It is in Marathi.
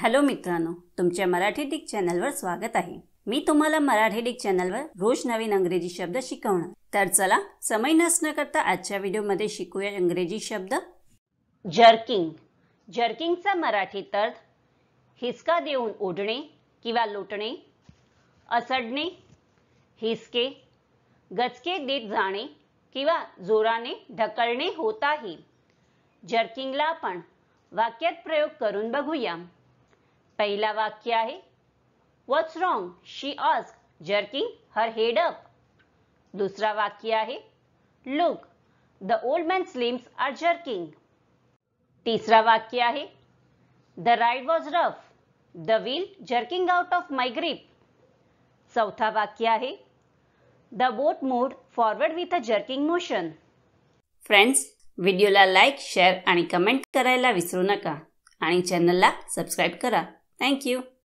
हॅलो मित्रांनो, तुमच्या मराठी डिक चॅनलवर स्वागत आहे। मी तुम्हाला मराठी डिक चॅनलवर रोज नवीन इंग्रजी शब्द शिकवणार। तर चला समय नष्ट न करता आजच्या व्हिडिओमध्ये शिकूया इंग्रजी शब्द। जर्किंग। जर्किंगचा मराठी अर्थ हिसका देऊन ओढणे किंवा लोटणे, असडणे, हिसके, गचके देत जाणे किंवा जोराने ढकलणे होत आहे। जर्किंगला आपण वाक्यात प्रयोग करून बघूया। पहिला वाक्य आहे, what's wrong she asked jerking her head up. दुसरा वाक्य आहे, look the old man's limbs are jerking. तिसरा वाक्य आहे, the ride was rough the wheel jerking out of my grip. चौथा वाक्य आहे, the boat moved forward with a jerking motion. Friends, व्हिडिओला लाईक, शेअर आणि कमेंट करायला विसरू नका आणि चॅनलला सबस्क्राइब करा। Thank you.